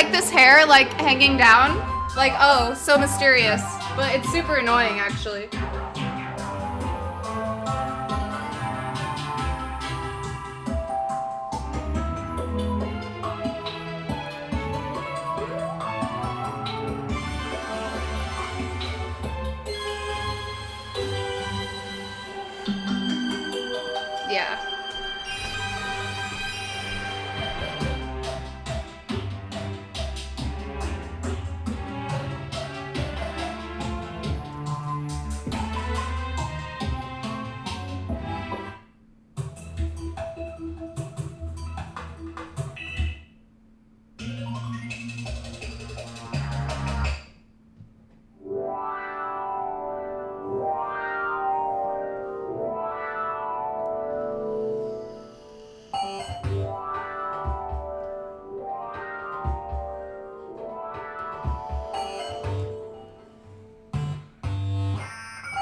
like this hair, like, hanging down? Like, oh, so mysterious. But it's super annoying, actually. Yeah.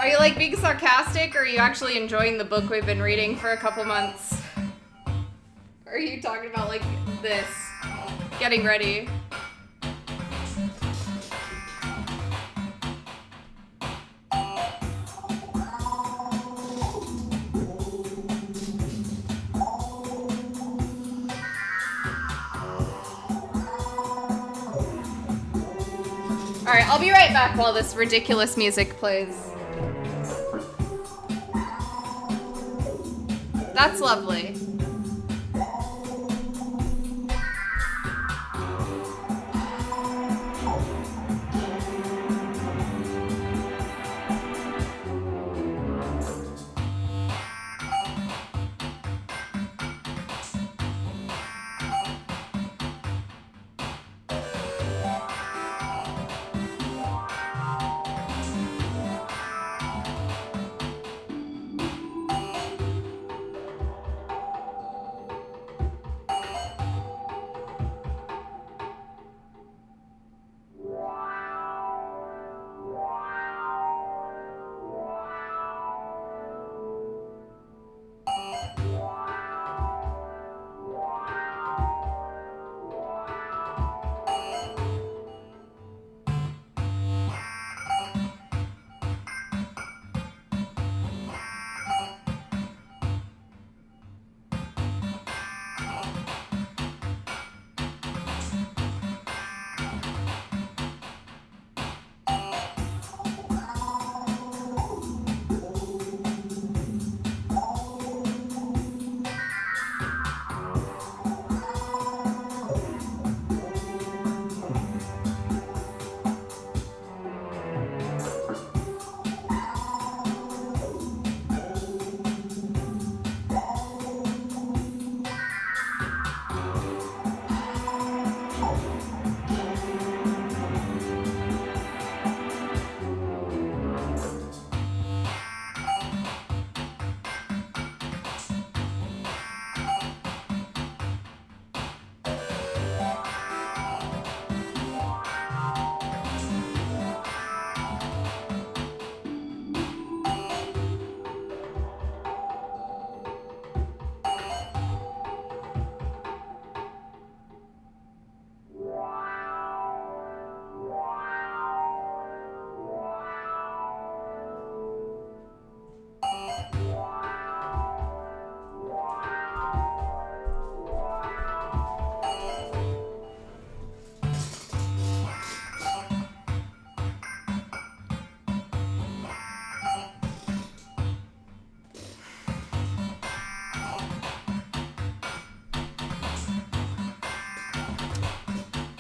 Are you like being sarcastic, or are you actually enjoying the book we've been reading for a couple months? Or are you talking about like this? Getting ready. Alright, I'll be right back while this ridiculous music plays. That's lovely.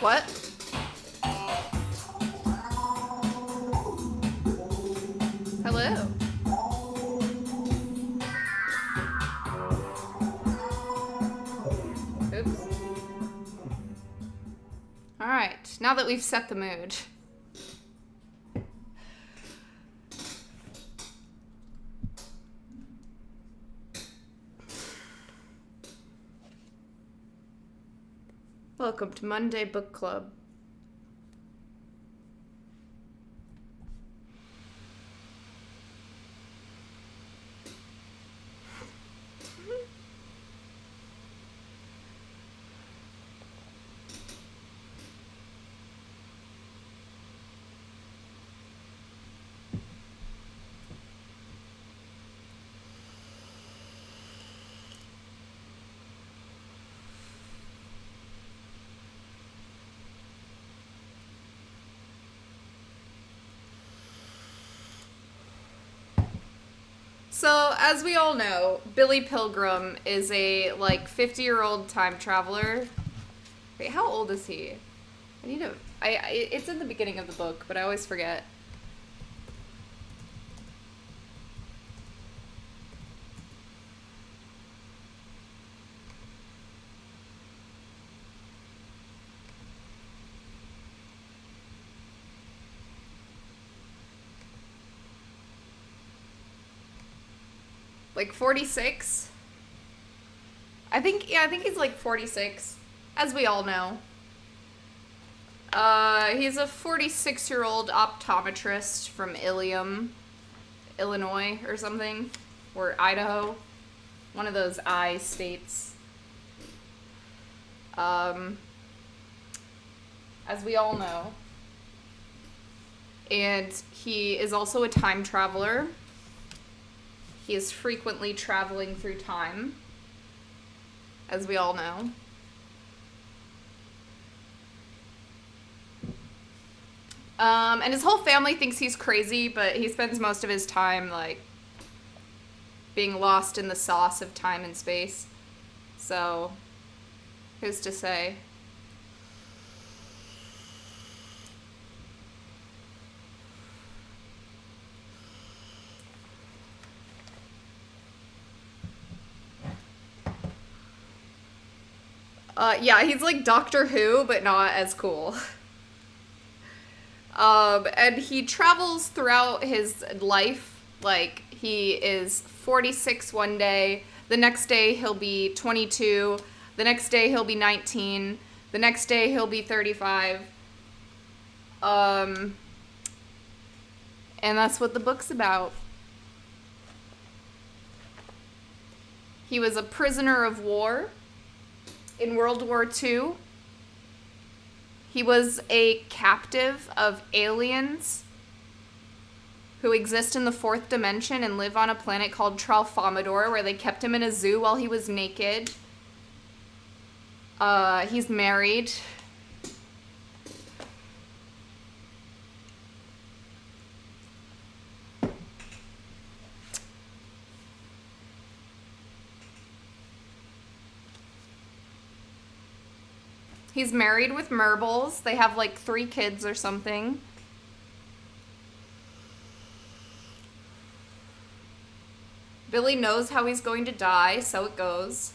What? Hello. Oops. All right, now that we've set the mood. Welcome to Monday Book Club. So, as we all know, Billy Pilgrim is a, like, 50-year-old time traveler. Wait, how old is he? I need to... it's in the beginning of the book, but I always forget. Like 46? I think he's like 46, as we all know. He's a 46-year-old optometrist from Ilium, Illinois or something, or Idaho. One of those I states. As we all know. And he is also a time traveler. He is frequently traveling through time, as we all know. And his whole family thinks he's crazy, but he spends most of his time, like, being lost in the sauce of time and space. So, who's to say? Yeah, he's like Doctor Who, but not as cool. And he travels throughout his life. Like, he is 46 one day. The next day, he'll be 22. The next day, he'll be 19. The next day, he'll be 35. And that's what the book's about. He was a prisoner of war in World War II. He was a captive of aliens who exist in the fourth dimension and live on a planet called Tralfamador, where they kept him in a zoo while he was naked. He's married. He's married with Merbles. They have like 3 kids or something. Billy knows how he's going to die, so it goes.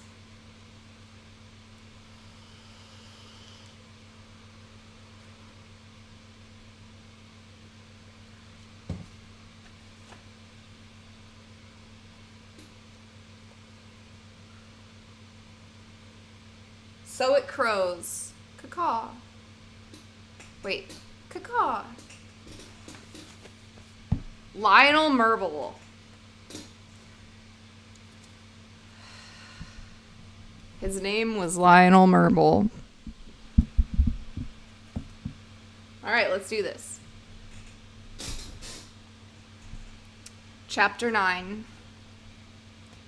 So it crows. Caw. Wait. Caw. Lionel Merble. His name was Lionel Merble. Alright, let's do this. Chapter 9.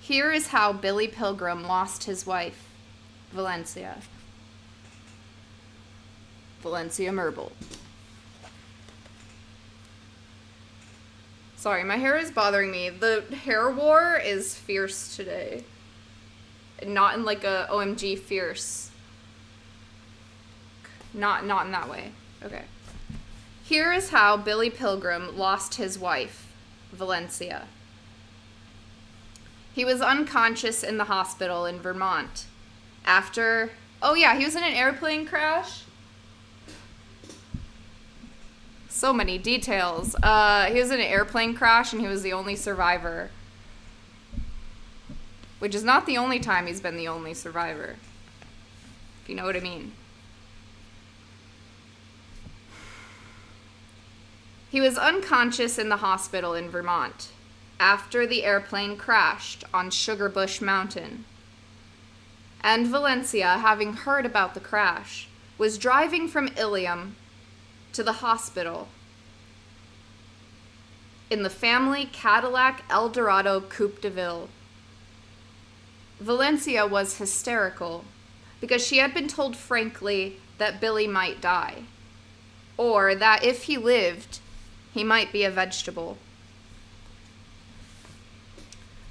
Here is how Billy Pilgrim lost his wife, Valencia. Valencia Merble. Sorry, my hair is bothering me. The hair war is fierce today. Not in like a OMG fierce. Not in that way. Okay. Here is how Billy Pilgrim lost his wife, Valencia. He was unconscious in the hospital in Vermont after... Oh yeah, he was in an airplane crash. So many details. He was in an airplane crash and he was the only survivor. Which is not the only time he's been the only survivor. If you know what I mean. He was unconscious in the hospital in Vermont after the airplane crashed on Sugarbush Mountain. And Valencia, having heard about the crash, was driving from Ilium to the hospital in the family Cadillac Eldorado Coupe de Ville. Valencia was hysterical because she had been told frankly that Billy might die, or that if he lived, he might be a vegetable.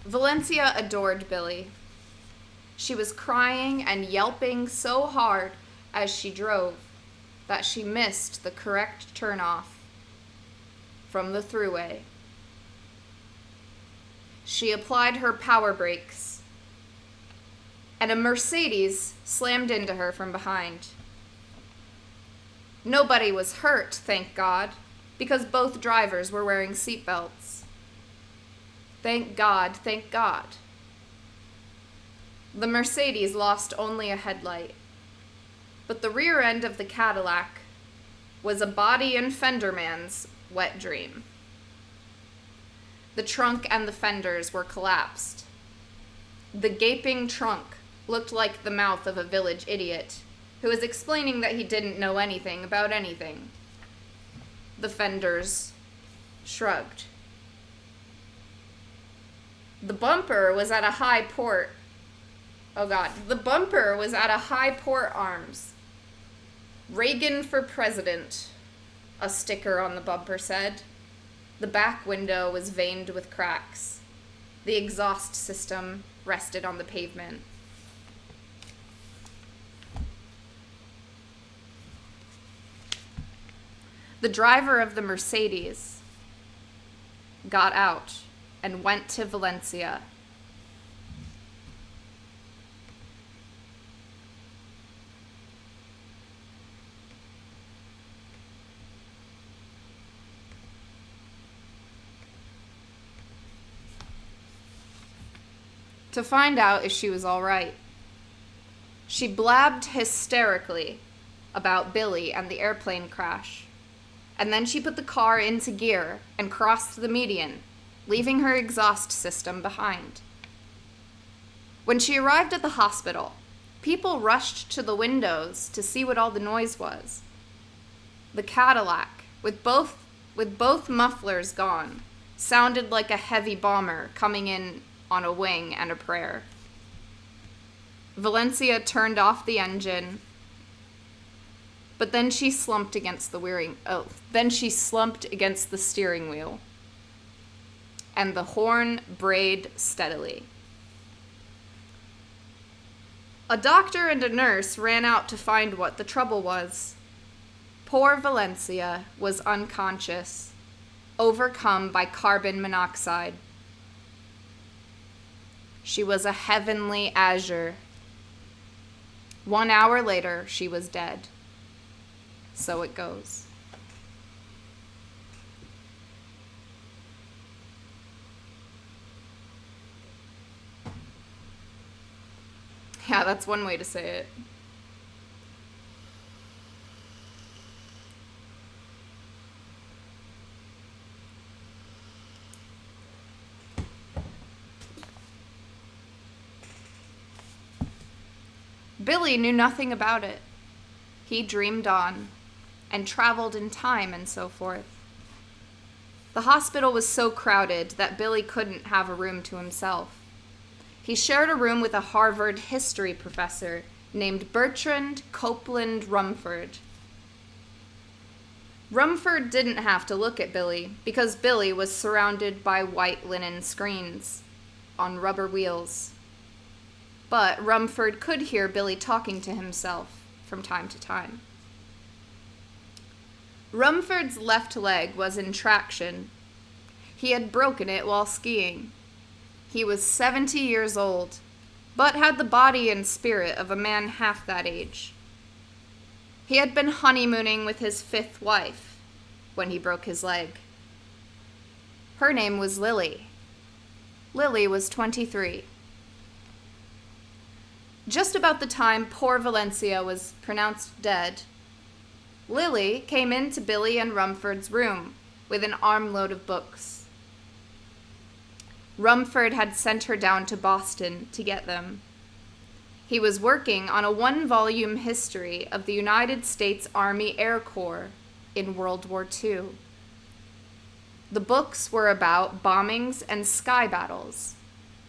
Valencia adored Billy. She was crying and yelping so hard as she drove that she missed the correct turnoff from the thruway. She applied her power brakes, and a Mercedes slammed into her from behind. Nobody was hurt, thank God, because both drivers were wearing seatbelts. Thank God, thank God. The Mercedes lost only a headlight, but the rear end of the Cadillac was a body and fender man's wet dream. The trunk and the fenders were collapsed. The gaping trunk looked like the mouth of a village idiot who was explaining that he didn't know anything about anything. The fenders shrugged. The bumper was at a high port. The bumper was at a high port arms. Reagan for president, a sticker on the bumper said. The back window was veined with cracks. The exhaust system rested on the pavement. The driver of the Mercedes got out and went to Valencia. To find out if she was all right. She blabbed hysterically about Billy and the airplane crash, and then she put the car into gear and crossed the median, leaving her exhaust system behind. When she arrived at the hospital, people rushed to the windows to see what all the noise was. The Cadillac, with both mufflers gone, sounded like a heavy bomber coming in on a wing and a prayer. Valencia turned off the engine, but then she slumped against the steering wheel, and the horn brayed steadily. A doctor and a nurse ran out to find what the trouble was. Poor Valencia was unconscious, overcome by carbon monoxide. She was a heavenly azure. 1 hour later, she was dead. So it goes. Yeah, that's one way to say it. Billy knew nothing about it. He dreamed on and traveled in time and so forth. The hospital was so crowded that Billy couldn't have a room to himself. He shared a room with a Harvard history professor named Bertrand Copeland Rumford. Rumford didn't have to look at Billy because Billy was surrounded by white linen screens on rubber wheels. But Rumford could hear Billy talking to himself from time to time. Rumford's left leg was in traction. He had broken it while skiing. He was 70 years old, but had the body and spirit of a man half that age. He had been honeymooning with his 5th wife when he broke his leg. Her name was Lily. Lily was 23. Just about the time poor Valencia was pronounced dead, Lily came into Billy and Rumford's room with an armload of books. Rumford had sent her down to Boston to get them. He was working on a 1-volume history of the United States Army Air Corps in World War II. The books were about bombings and sky battles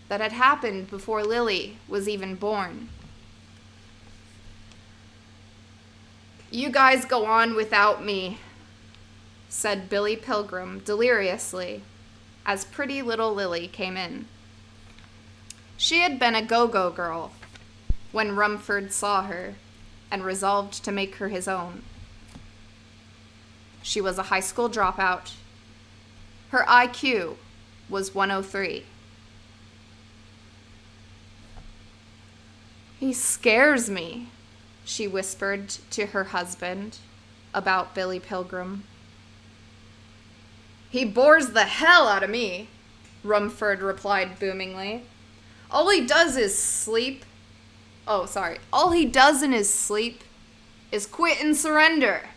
that had happened before Lily was even born. "You guys go on without me," said Billy Pilgrim deliriously as pretty little Lily came in. She had been a go-go girl when Rumford saw her and resolved to make her his own. She was a high school dropout. Her IQ was 103. "He scares me," she whispered to her husband about Billy Pilgrim. "He bores the hell out of me," Rumford replied boomingly. All he does in his sleep is quit and surrender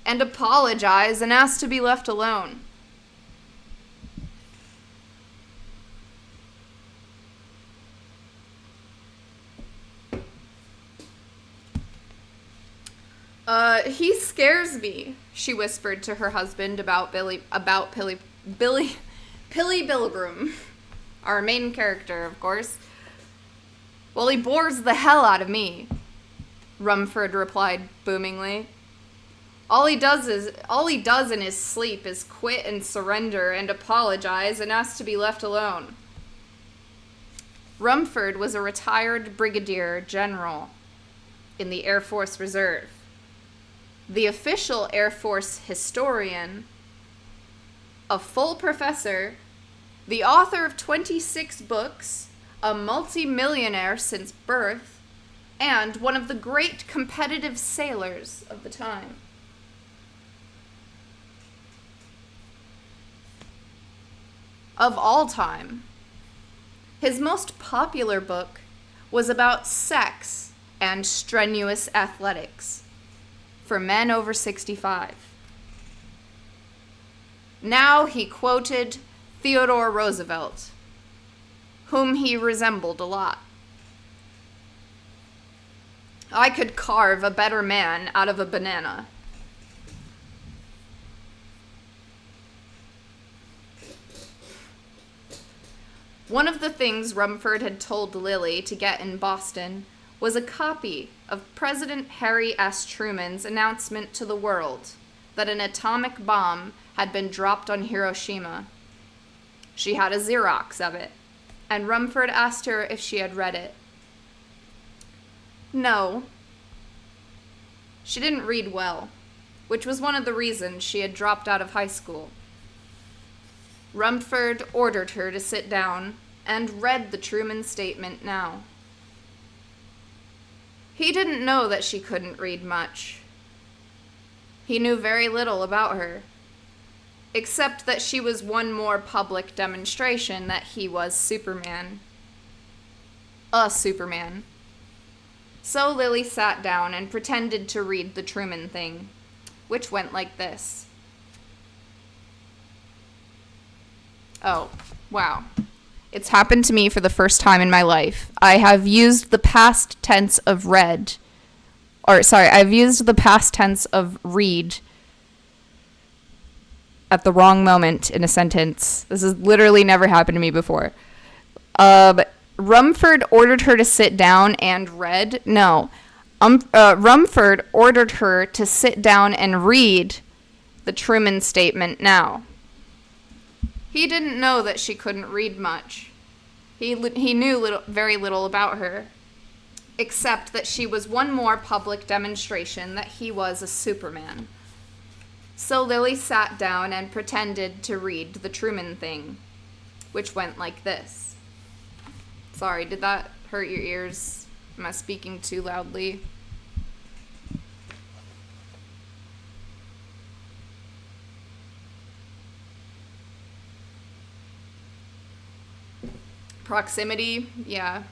and apologize and ask to be left alone. He scares me," she whispered to her husband about Billy Pilgrim, our main character, of course. "Well, he bores the hell out of me," Rumford replied boomingly. All he does in his sleep is quit and surrender and apologize and ask to be left alone." Rumford was a retired brigadier general in the Air Force Reserve. The official Air Force historian, a full professor, the author of 26 books, a multi-millionaire since birth, and one of the great competitive sailors of the time. Of all time. His most popular book was about sex and strenuous athletics for men over 65. Now he quoted Theodore Roosevelt, whom he resembled a lot. "I could carve a better man out of a banana." One of the things Rumford had told Lily to get in Boston was a copy of President Harry S. Truman's announcement to the world that an atomic bomb had been dropped on Hiroshima. She had a Xerox of it, and Rumford asked her if she had read it. No. She didn't read well, which was one of the reasons she had dropped out of high school. Rumford ordered her to sit down and read the Truman Statement now. He didn't know that she couldn't read much. He knew very little about her, except that she was one more public demonstration that he was Superman. A Superman. So Lily sat down and pretended to read the Truman thing, which went like this. Oh, wow. It's happened to me for the first time in my life. I have used the past tense of read. I've used the past tense of read at the wrong moment in a sentence. This has literally never happened to me before. Rumford ordered her to sit down and read. No. Rumford ordered her to sit down and read the Truman Statement now. He didn't know that she couldn't read much. He knew very little about her, except that she was one more public demonstration that he was a Superman. So Lily sat down and pretended to read the Truman thing, which went like this. Sorry, did that hurt your ears? Am I speaking too loudly? Proximity, yeah.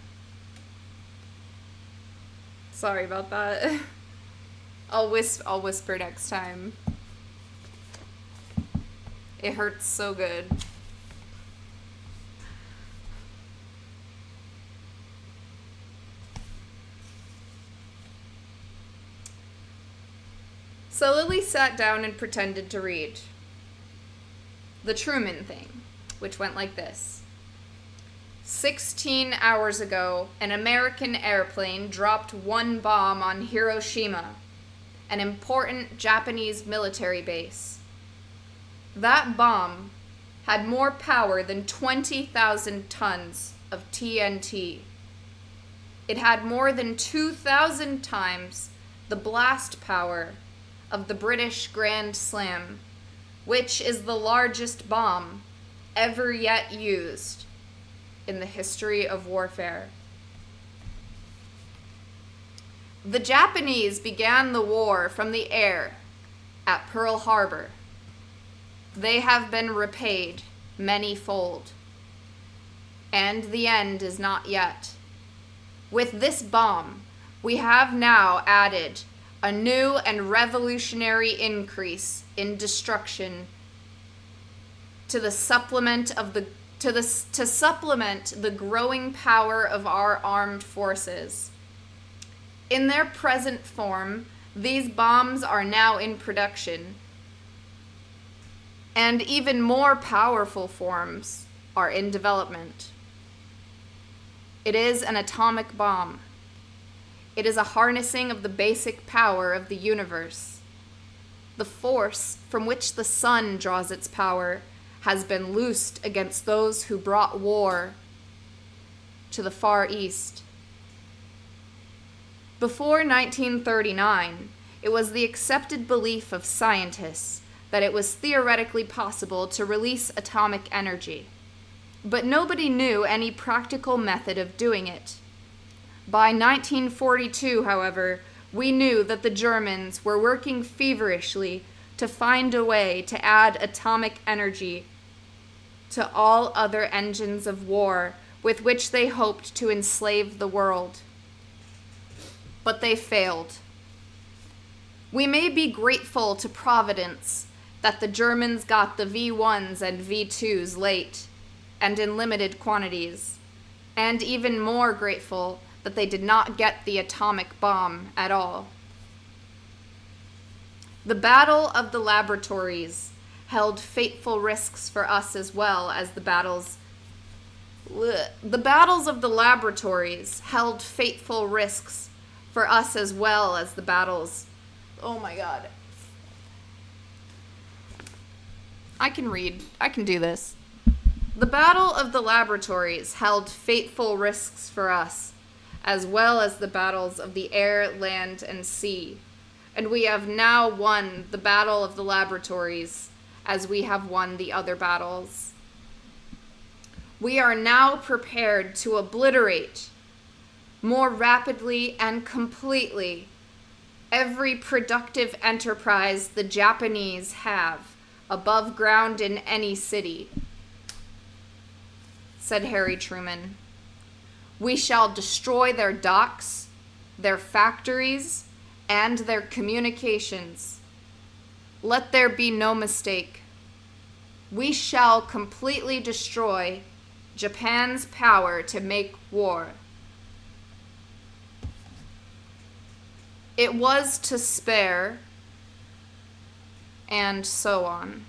Sorry about that. I'll whisper next time. It hurts so good. So Lily sat down and pretended to read the Truman thing, which went like this. 16 hours ago, an American airplane dropped one bomb on Hiroshima, an important Japanese military base. That bomb had more power than 20,000 tons of TNT. It had more than 2,000 times the blast power of the British Grand Slam, which is the largest bomb ever yet used in the history of warfare. The Japanese began the war from the air at Pearl Harbor. They have been repaid many-fold, and the end is not yet. With this bomb, we have now added a new and revolutionary increase in destruction to supplement the growing power of our armed forces. In their present form, these bombs are now in production, and even more powerful forms are in development. It is an atomic bomb. It is a harnessing of the basic power of the universe. The force from which the sun draws its power has been loosed against those who brought war to the Far East. Before 1939, it was the accepted belief of scientists that it was theoretically possible to release atomic energy, but nobody knew any practical method of doing it. By 1942, however, we knew that the Germans were working feverishly to find a way to add atomic energy to all other engines of war with which they hoped to enslave the world. But they failed. We may be grateful to Providence that the Germans got the V1s and V2s late and in limited quantities, and even more grateful that they did not get the atomic bomb at all. The Battle of the Laboratories held fateful risks for us as well as the battles. The battles of the laboratories held fateful risks for us as well as the battles. Oh my God. I can read. I can do this. The Battle of the Laboratories held fateful risks for us, as well as the battles of the air, land, and sea. And we have now won the Battle of the Laboratories, as we have won the other battles. We are now prepared to obliterate, more rapidly and completely, every productive enterprise the Japanese have above ground in any city, said Harry Truman. We shall destroy their docks, their factories, and their communications. Let there be no mistake. We shall completely destroy Japan's power to make war. It was to spare, and so on.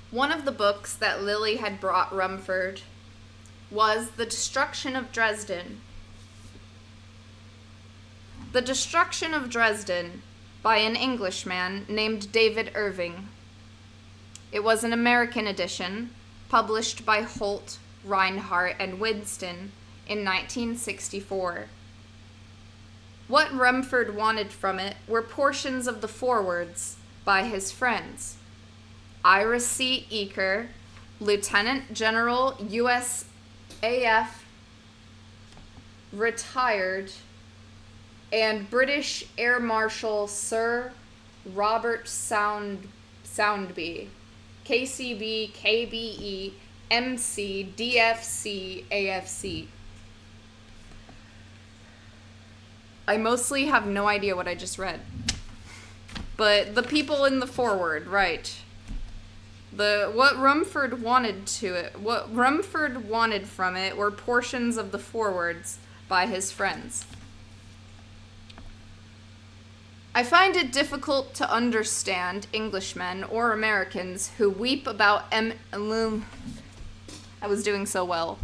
One of the books that Lily had brought Rumford was The Destruction of Dresden. The Destruction of Dresden by an Englishman named David Irving. It was an American edition, published by Holt, Reinhardt, and Winston in 1964. What Rumford wanted from it were portions of the forewords by his friends. Ira C. Eaker, Lieutenant General USAF, retired, and British Air Marshal Sir Robert Soundby, KCB, KBE, MC, DFC, AFC. I mostly have no idea what I just read. But the people in the foreword, right. What Rumford wanted from it were portions of the forewords by his friends. I find it difficult to understand Englishmen or Americans who weep about I was doing so well.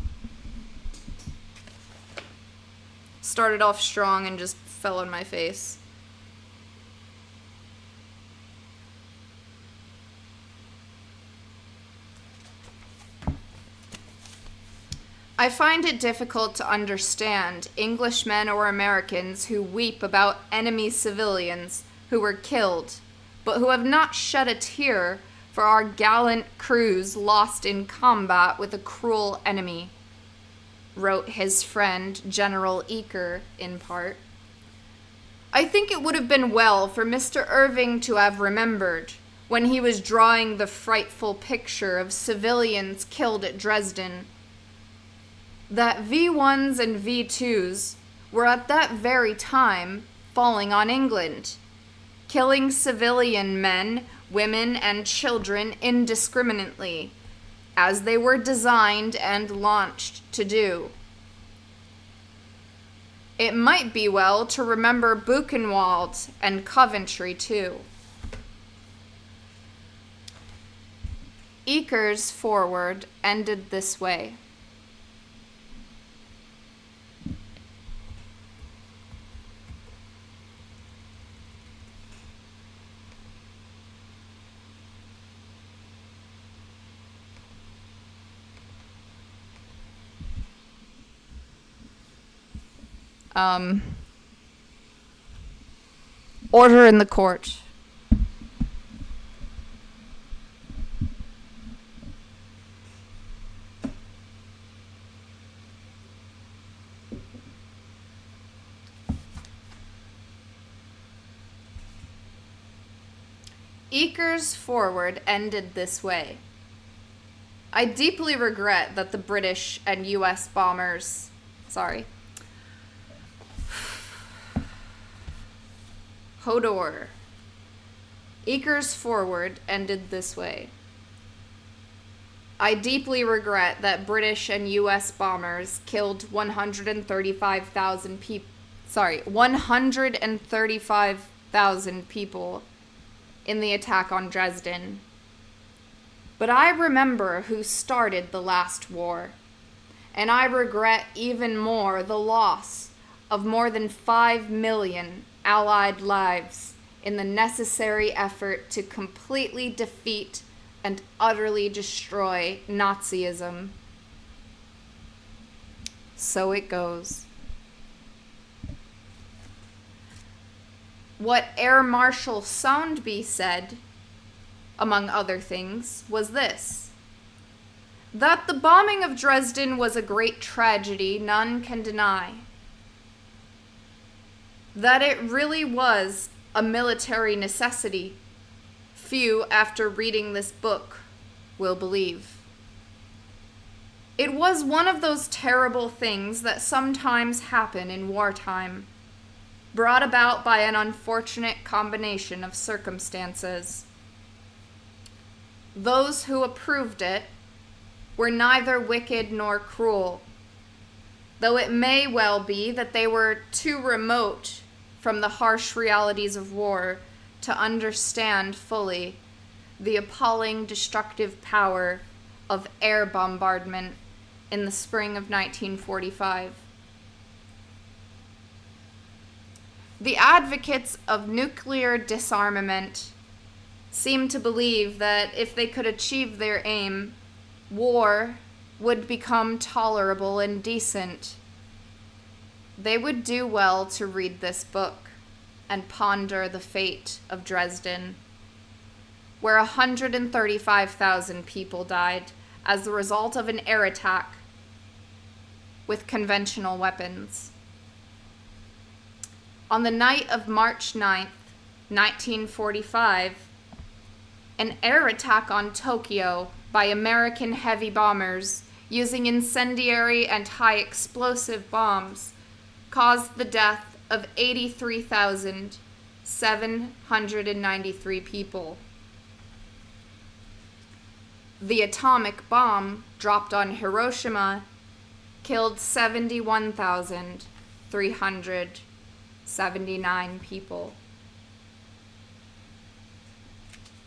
Started off strong and just fell on my face. I find it difficult to understand Englishmen or Americans who weep about enemy civilians who were killed, but who have not shed a tear for our gallant crews lost in combat with a cruel enemy, wrote his friend General Eaker in part. I think it would have been well for Mr. Irving to have remembered, when he was drawing the frightful picture of civilians killed at Dresden, that V1s and V2s were at that very time falling on England, killing civilian men, women, and children indiscriminately, as they were designed and launched to do. It might be well to remember Buchenwald and Coventry, too. Eaker's foreword ended this way. Order in the court. Eaker's foreword ended this way. I deeply regret that the British and U.S. bombers... Hodor. Eaker's foreword ended this way. I deeply regret that British and U.S. bombers killed 135,000 people in the attack on Dresden. But I remember who started the last war, and I regret even more the loss of more than 5 million Allied lives in the necessary effort to completely defeat and utterly destroy Nazism. So it goes. What Air Marshal Soundby said, among other things, was this: that the bombing of Dresden was a great tragedy none can deny. That it really was a military necessity, few, after reading this book, will believe. It was one of those terrible things that sometimes happen in wartime, brought about by an unfortunate combination of circumstances. Those who approved it were neither wicked nor cruel, though it may well be that they were too remote from the harsh realities of war to understand fully the appalling destructive power of air bombardment in the spring of 1945. The advocates of nuclear disarmament seem to believe that if they could achieve their aim, war would become tolerable and decent. They would do well to read this book and ponder the fate of Dresden, where 135,000 people died as the result of an air attack with conventional weapons. On the night of March 9th, 1945, an air attack on Tokyo by American heavy bombers using incendiary and high explosive bombs caused the death of 83,793 people. The atomic bomb dropped on Hiroshima killed 71,379 people.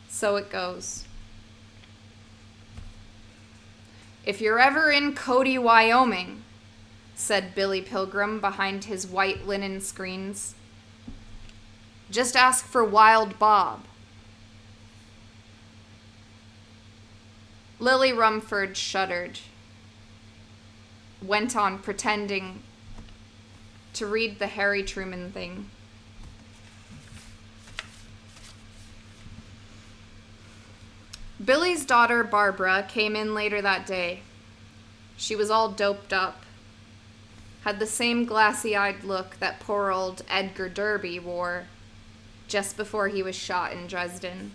So it goes. If you're ever in Cody, Wyoming, said Billy Pilgrim behind his white linen screens. Just ask for Wild Bob. Lily Rumford shuddered, went on pretending to read the Harry Truman thing. Billy's daughter, Barbara, came in later that day. She was all doped up, had the same glassy-eyed look that poor old Edgar Derby wore just before he was shot in Dresden.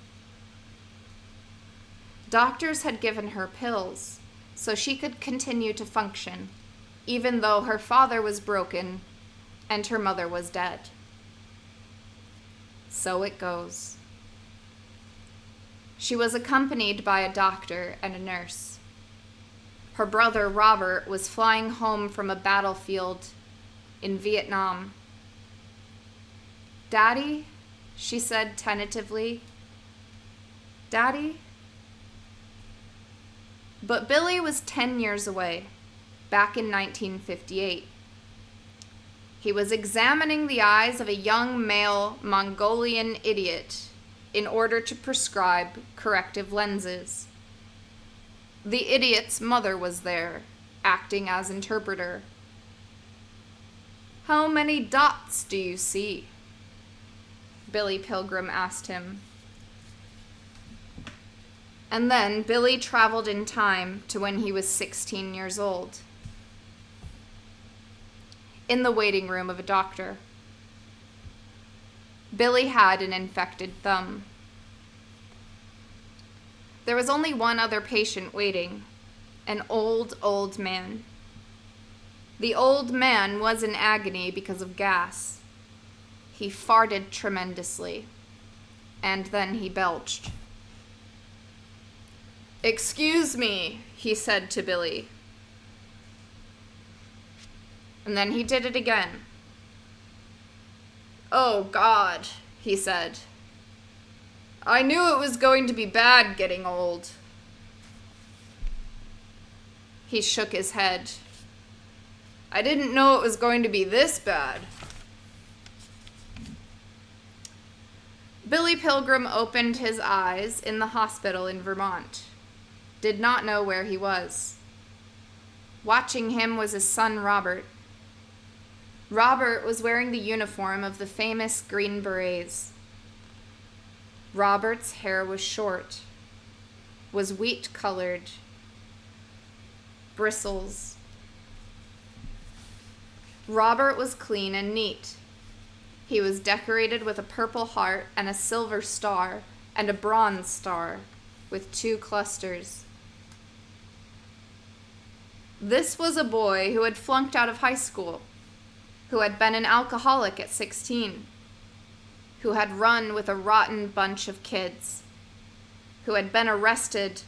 Doctors had given her pills so she could continue to function, even though her father was broken and her mother was dead. So it goes. She was accompanied by a doctor and a nurse. Her brother, Robert, was flying home from a battlefield in Vietnam. "Daddy?" she said tentatively. "Daddy?" But Billy was 10 years away, back in 1958. He was examining the eyes of a young male Mongolian idiot in order to prescribe corrective lenses. The idiot's mother was there, acting as interpreter. "How many dots do you see?" Billy Pilgrim asked him. And then Billy traveled in time to when he was 16 years old. In the waiting room of a doctor. Billy had an infected thumb. There was only one other patient waiting, an old man. The old man was in agony because of gas. He farted tremendously, and then he belched. "Excuse me," he said to Billy. And then he did it again. "Oh, God," he said. "I knew it was going to be bad getting old." He shook his head. "I didn't know it was going to be this bad." Billy Pilgrim opened his eyes in the hospital in Vermont. Did not know where he was. Watching him was his son, Robert. Robert was wearing the uniform of the famous Green Berets. Robert's hair was short, was wheat-colored, bristles. Robert was clean and neat. He was decorated with a purple heart and a silver star and a bronze star with 2 clusters. This was a boy who had flunked out of high school, who had been an alcoholic at 16, who had run with a rotten bunch of kids, who had been arrested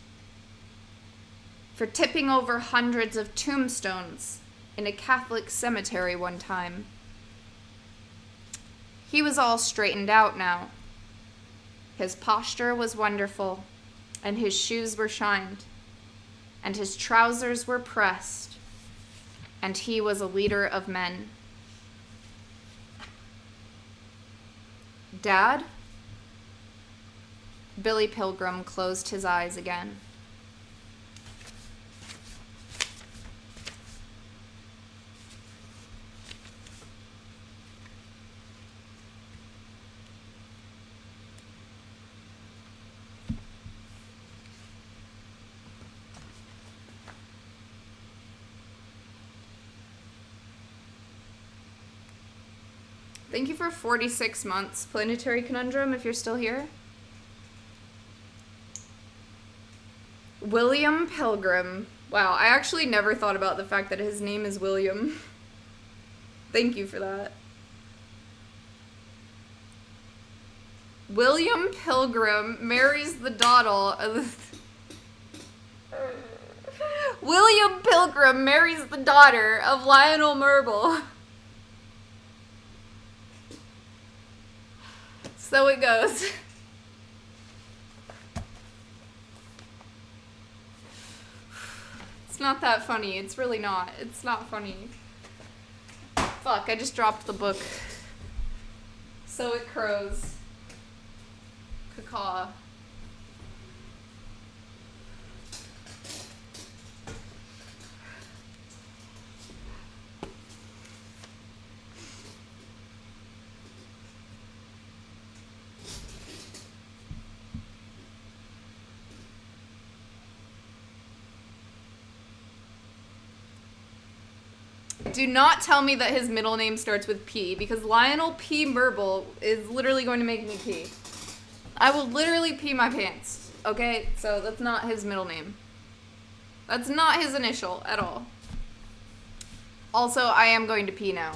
for tipping over hundreds of tombstones in a Catholic cemetery one time. He was all straightened out now. His posture was wonderful, and his shoes were shined, and his trousers were pressed, and he was a leader of men. "Dad?" Billy Pilgrim closed his eyes again. Thank you for 46 months, Planetary Conundrum, if you're still here. William Pilgrim. Wow, I actually never thought about the fact that his name is William. Thank you for that. William Pilgrim marries the daughter of... William Pilgrim marries the daughter of Lionel Merble. So it goes. It's not that funny. It's really not. It's not funny. Fuck, I just dropped the book. So it crows. Cacaw. Do not tell me that his middle name starts with P, because Lionel P. Merble is literally going to make me pee. I will literally pee my pants, okay? So that's not his middle name. That's not his initial at all. Also, I am going to pee now.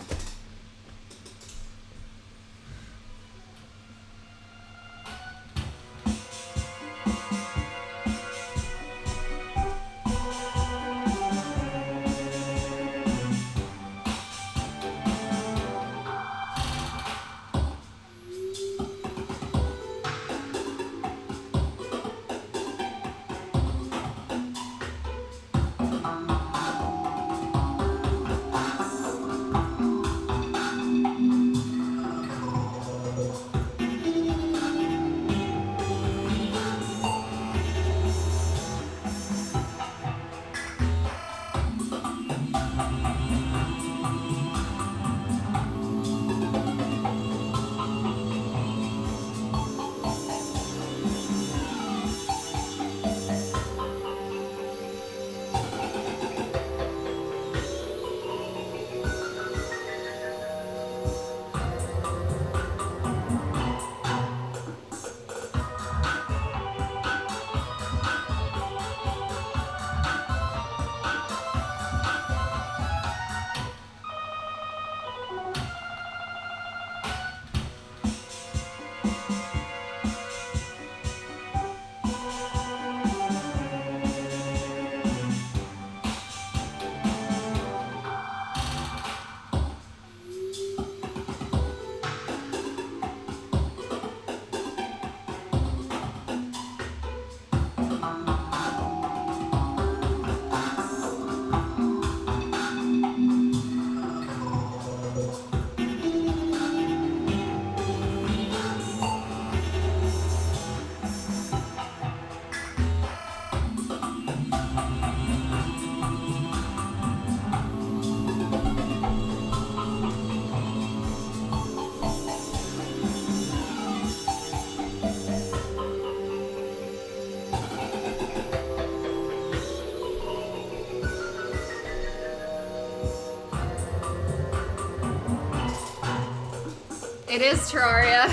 It is Terraria.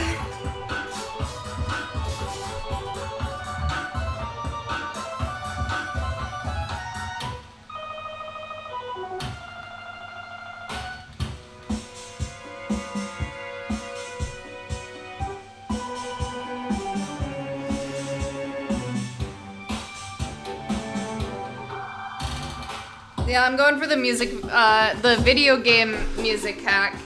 Yeah, I'm going for the music, the video game music hack.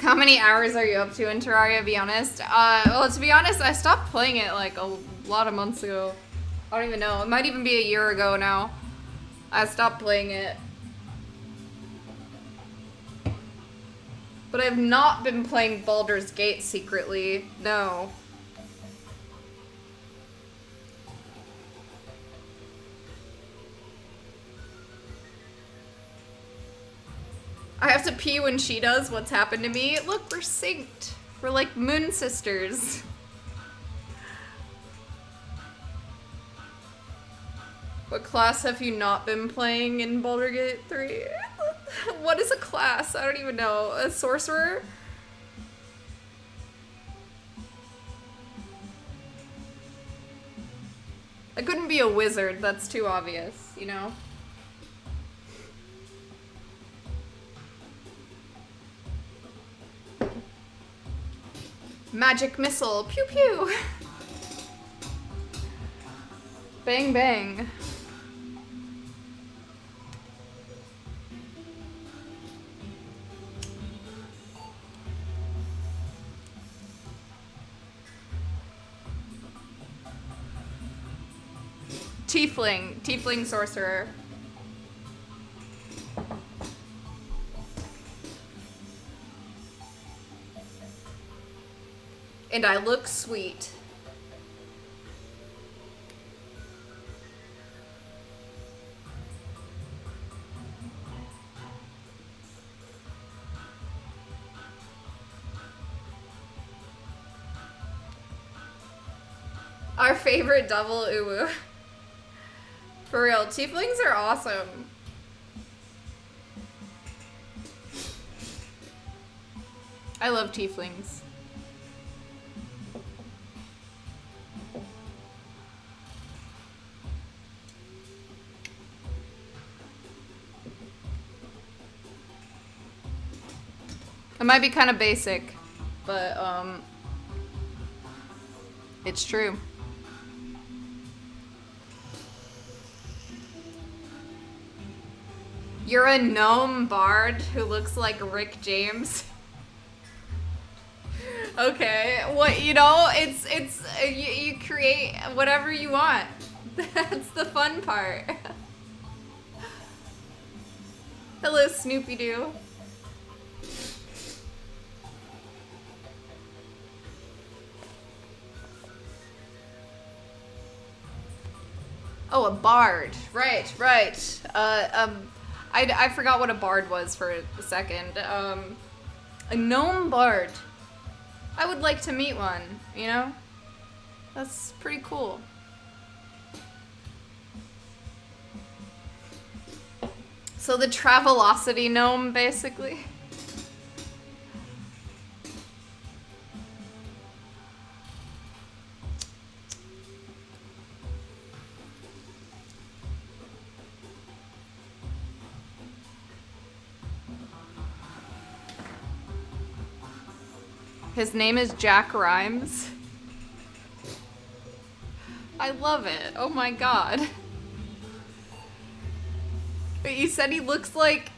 How many hours are you up to in Terraria, be honest? Well, to be honest, I stopped playing it like a lot of months ago. I don't even know. It might even be a year ago now. I stopped playing it. But I have not been playing Baldur's Gate secretly. No. I have to pee when she does. What's happened to me? Look, we're synced. We're like moon sisters. What class have you not been playing in Baldur's Gate 3? What is a class? I don't even know. A sorcerer? I couldn't be a wizard. That's too obvious, you know? Magic missile. Pew pew. Bang bang. Tiefling sorcerer. And I look sweet. Our favorite double uwu. For real, tieflings are awesome. I love tieflings. It might be kind of basic, but it's true. You're a gnome bard who looks like Rick James. Okay, what, you know, it's you create whatever you want. That's the fun part. Hello, Snoopy Doo. Oh, a bard. Right. I forgot what a bard was for a second. A gnome bard. I would like to meet one, you know? That's pretty cool. So the Travelocity gnome, basically. His name is Jack Rhymes. I love it. Oh my god. But you said he looks like...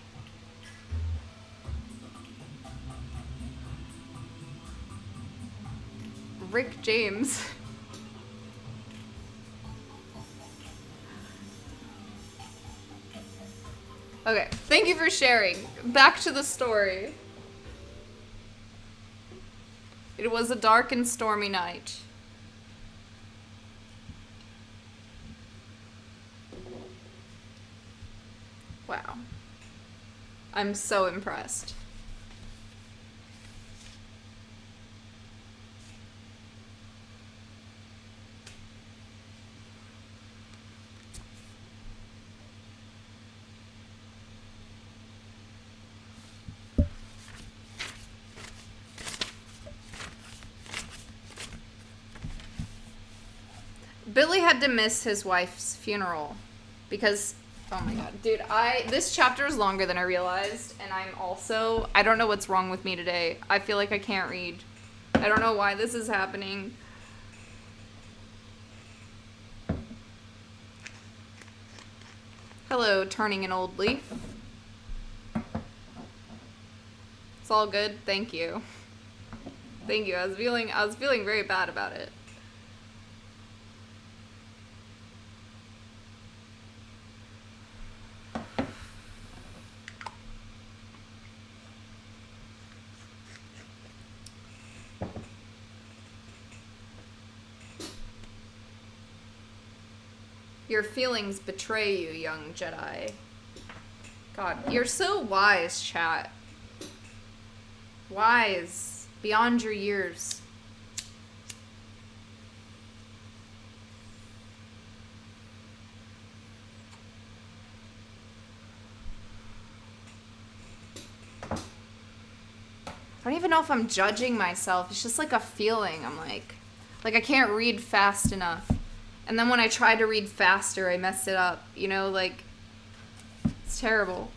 Rick James. Okay, thank you for sharing. Back to the story. It was a dark and stormy night. Wow. I'm so impressed. Billy had to miss his wife's funeral because, oh my god, dude, this chapter is longer than I realized, and I don't know what's wrong with me today. I feel like I can't read. I don't know why this is happening. Hello, turning an old leaf. It's all good, thank you. Thank you, I was feeling very bad about it. Your feelings betray you, young Jedi. God, you're so wise, chat. Wise. Beyond your years. I don't even know if I'm judging myself. It's just like a feeling. I'm like I can't read fast enough. And then when I try to read faster, I mess it up. You know, like, it's terrible.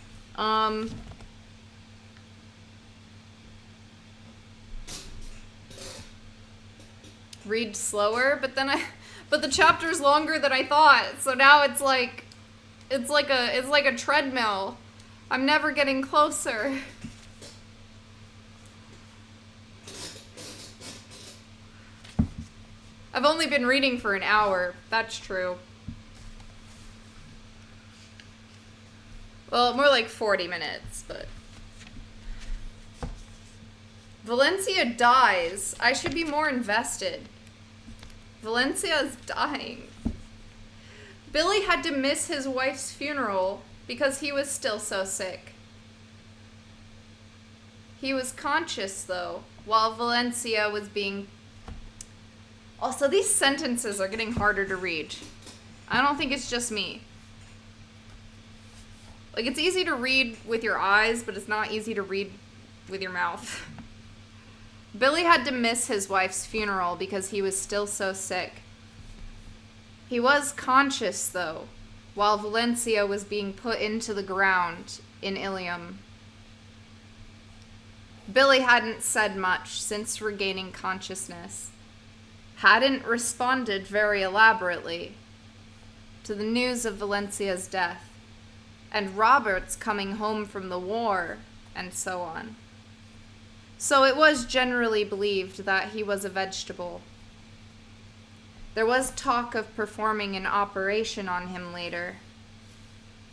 Read slower, but the chapter's longer than I thought. So now it's like a treadmill. I'm never getting closer. I've only been reading for an hour. That's true. Well, more like 40 minutes, but... Valencia dies. I should be more invested. Valencia is dying. Billy had to miss his wife's funeral because he was still so sick. He was conscious, though, while Valencia was being... Also, these sentences are getting harder to read. I don't think it's just me. Like, it's easy to read with your eyes, but it's not easy to read with your mouth. Billy had to miss his wife's funeral because he was still so sick. He was conscious, though, while Valencia was being put into the ground in Ilium. Billy hadn't said much since regaining consciousness, hadn't responded very elaborately to the news of Valencia's death, and Robert's coming home from the war, and so on. So it was generally believed that he was a vegetable. There was talk of performing an operation on him later,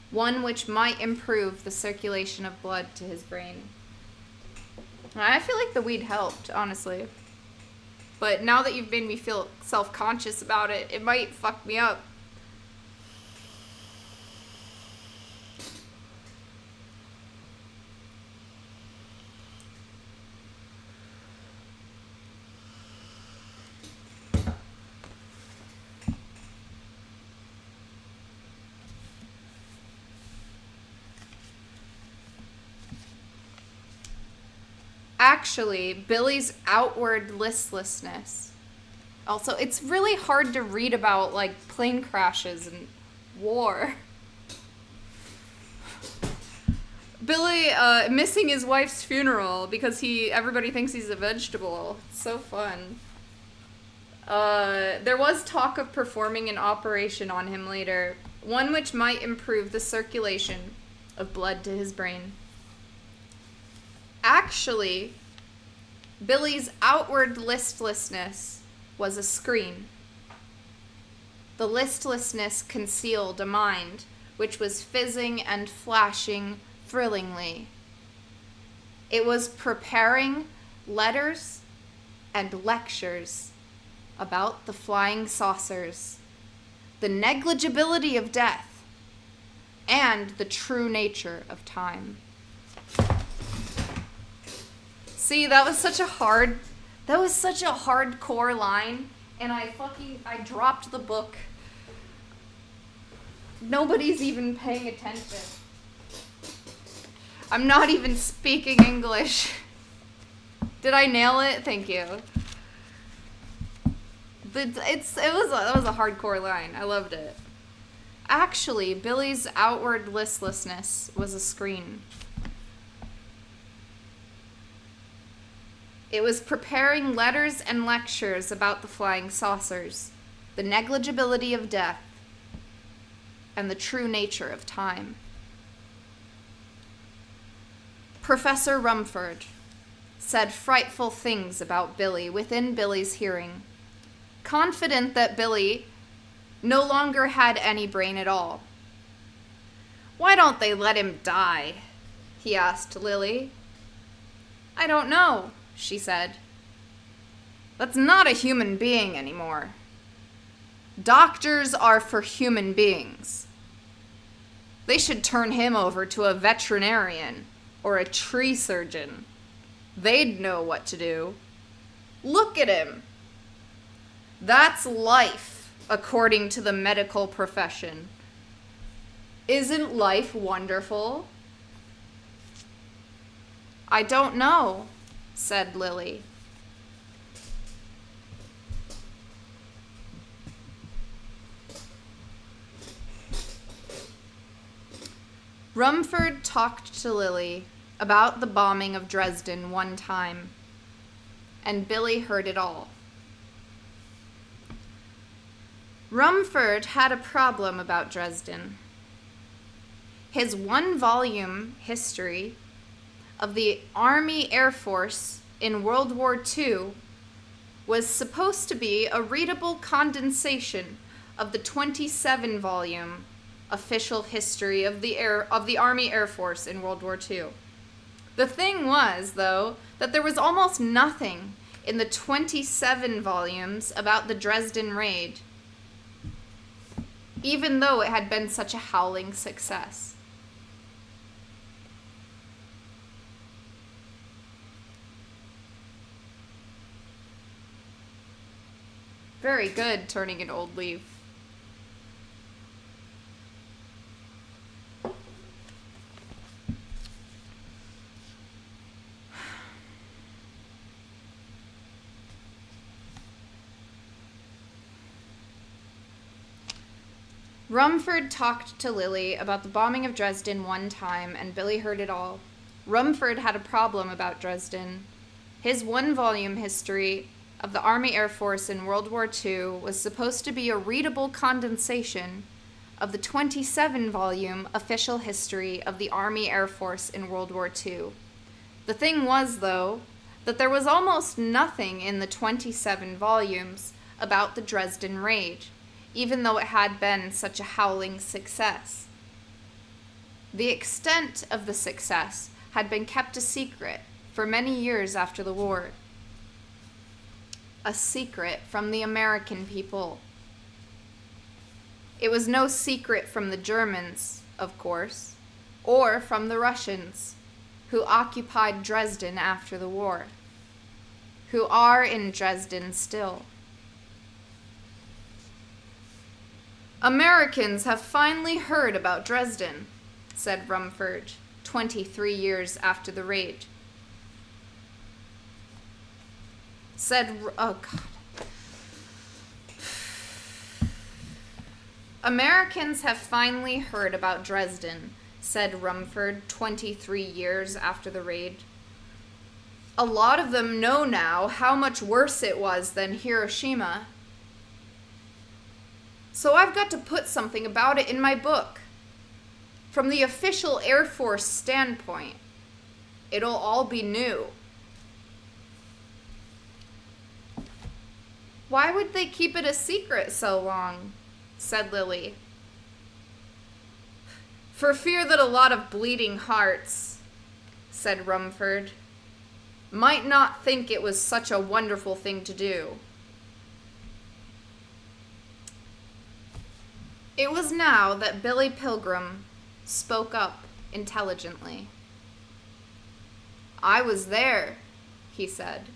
one which might improve the circulation of blood to his brain. I feel like the weed helped, honestly. But now that you've made me feel self-conscious about it, it might fuck me up. Actually, Billy's outward listlessness. Also, it's really hard to read about, like, plane crashes and war. Billy missing his wife's funeral because everybody thinks he's a vegetable. It's so fun. There was talk of performing an operation on him later, one which might improve the circulation of blood to his brain. Actually, Billy's outward listlessness was a screen. The listlessness concealed a mind which was fizzing and flashing thrillingly. It was preparing letters and lectures about the flying saucers, the negligibility of death, and the true nature of time. See, that was such a hardcore line, and I dropped the book. Nobody's even paying attention. I'm not even speaking English. Did I nail it? Thank you. That was a hardcore line. I loved it. Actually, Billy's outward listlessness was a screen. It was preparing letters and lectures about the flying saucers, the negligibility of death, and the true nature of time. Professor Rumford said frightful things about Billy within Billy's hearing, confident that Billy no longer had any brain at all. "Why don't they let him die?" he asked Lily. "I don't know," she said. "That's not a human being anymore. Doctors are for human beings. They should turn him over to a veterinarian or a tree surgeon. They'd know what to do. Look at him. That's life, according to the medical profession. Isn't life wonderful?" "I don't know," said Lily. Rumford talked to Lily about the bombing of Dresden one time, and Billy heard it all. Rumford had a problem about Dresden. His one-volume history of the Army Air Force in World War II was supposed to be a readable condensation of the 27-volume official history of the Army Air Force in World War II. The thing was, though, that there was almost nothing in the 27 volumes about the Dresden Raid, even though it had been such a howling success. Very good, turning an old leaf. Rumford talked to Lily about the bombing of Dresden one time, and Billy heard it all. Rumford had a problem about Dresden. His one-volume history of the Army Air Force in World War II was supposed to be a readable condensation of the 27-volume official history of the Army Air Force in World War II. The thing was, though, that there was almost nothing in the 27 volumes about the Dresden Raid, even though it had been such a howling success. The extent of the success had been kept a secret for many years after the war. A secret from the American people. It was no secret from the Germans, of course, or from the Russians, who occupied Dresden after the war, who are in Dresden still. Americans have finally heard about Dresden, said Rumford, 23 years after the raid. Americans have finally heard about Dresden, said Rumford, 23 years after the raid. A lot of them know now how much worse it was than Hiroshima. So I've got to put something about it in my book. From the official Air Force standpoint, it'll all be new. Why would they keep it a secret so long? Said Lily. For fear that a lot of bleeding hearts, said Rumford, might not think it was such a wonderful thing to do. It was now that Billy Pilgrim spoke up intelligently. I was there, he said.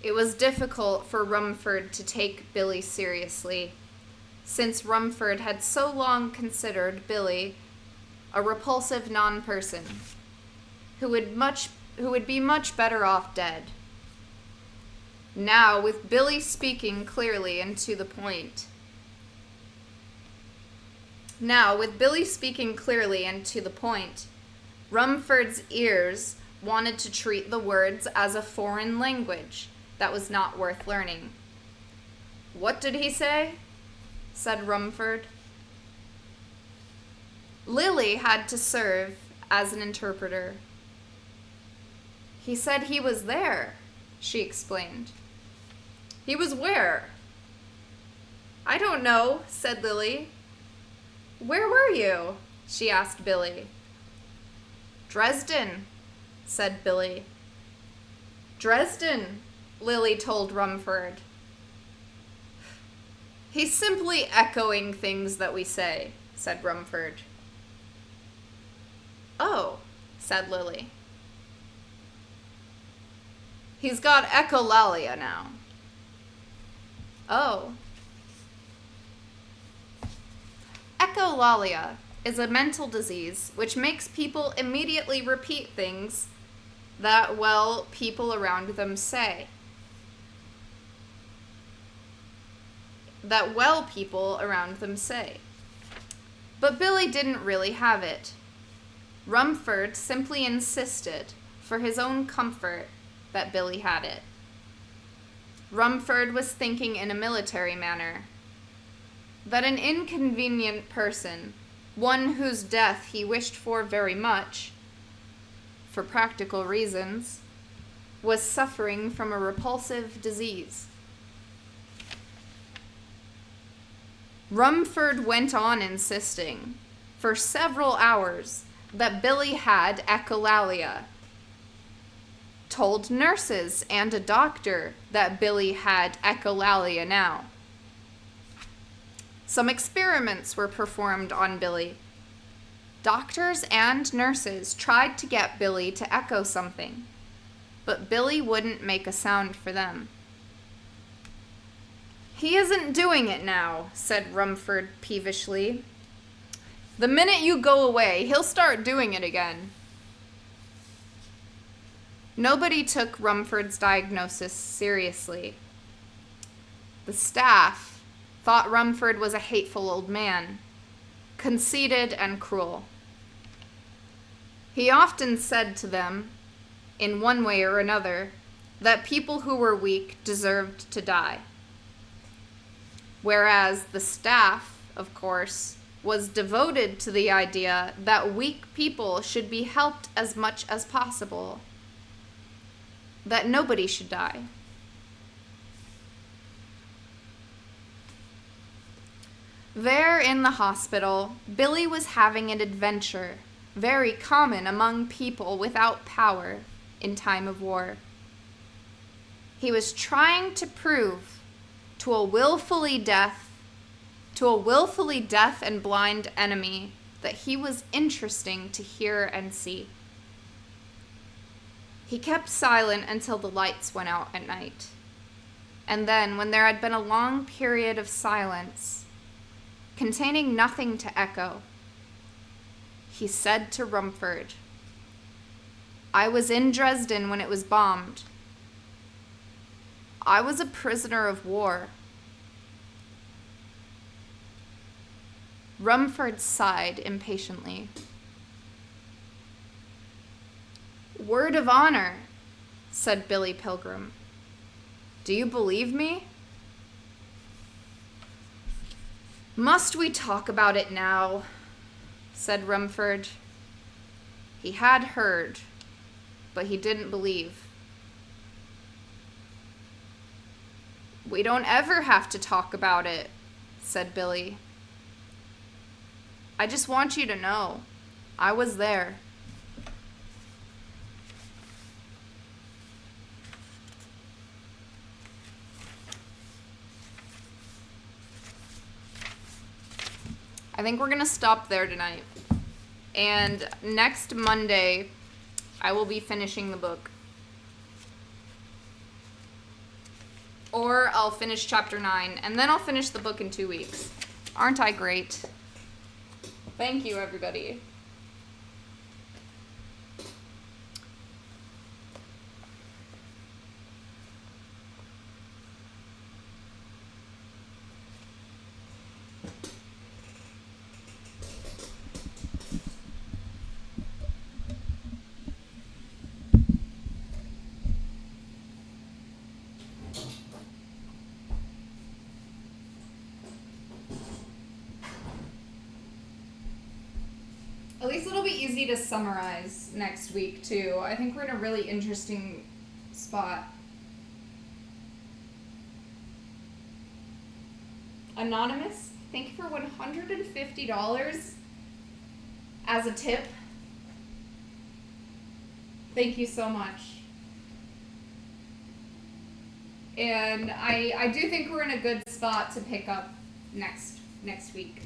It was difficult for Rumford to take Billy seriously, since Rumford had so long considered Billy a repulsive non-person who would be much better off dead. Now, with Billy speaking clearly and to the point, Rumford's ears wanted to treat the words as a foreign language that was not worth learning. What did he say? Said Rumford. Lily had to serve as an interpreter. He said he was there, she explained. He was where? I don't know, said Lily. Where were you? She asked Billy. Dresden, said Billy. Dresden, Lily told Rumford. He's simply echoing things that we say, said Rumford. Oh, said Lily. He's got echolalia now. Oh. Echolalia is a mental disease which makes people immediately repeat things that, well, people around them say. But Billy didn't really have it. Rumford simply insisted, for his own comfort, that Billy had it. Rumford was thinking in a military manner. That an inconvenient person, one whose death he wished for very much, for practical reasons, was suffering from a repulsive disease. Rumford went on insisting for several hours that Billy had echolalia, told nurses and a doctor that Billy had echolalia now. Some experiments were performed on Billy. Doctors and nurses tried to get Billy to echo something, but Billy wouldn't make a sound for them. "He isn't doing it now," said Rumford peevishly. "The minute you go away, he'll start doing it again." Nobody took Rumford's diagnosis seriously. The staff thought Rumford was a hateful old man, conceited and cruel. He often said to them, in one way or another, that people who were weak deserved to die. Whereas the staff, of course, was devoted to the idea that weak people should be helped as much as possible, that nobody should die. There in the hospital, Billy was having an adventure, very common among people without power in time of war. He was trying to prove to a willfully deaf and blind enemy that he was interesting to hear and see. He kept silent until the lights went out at night. And then, when there had been a long period of silence, containing nothing to echo, he said to Rumford, "I was in Dresden when it was bombed. I was a prisoner of war." Rumford sighed impatiently. "Word of honor," said Billy Pilgrim. "Do you believe me?" "Must we talk about it now?" said Rumford. He had heard, but he didn't believe. "We don't ever have to talk about it," said Billy. "I just want you to know, I was there." I think we're going to stop there tonight. And next Monday, I will be finishing the book. Or I'll finish chapter 9, and then I'll finish the book in 2 weeks. Aren't I great? Thank you, everybody. At least it'll be easy to summarize next week, too. I think we're in a really interesting spot. Anonymous, thank you for $150 as a tip. Thank you so much. And I do think we're in a good spot to pick up next week.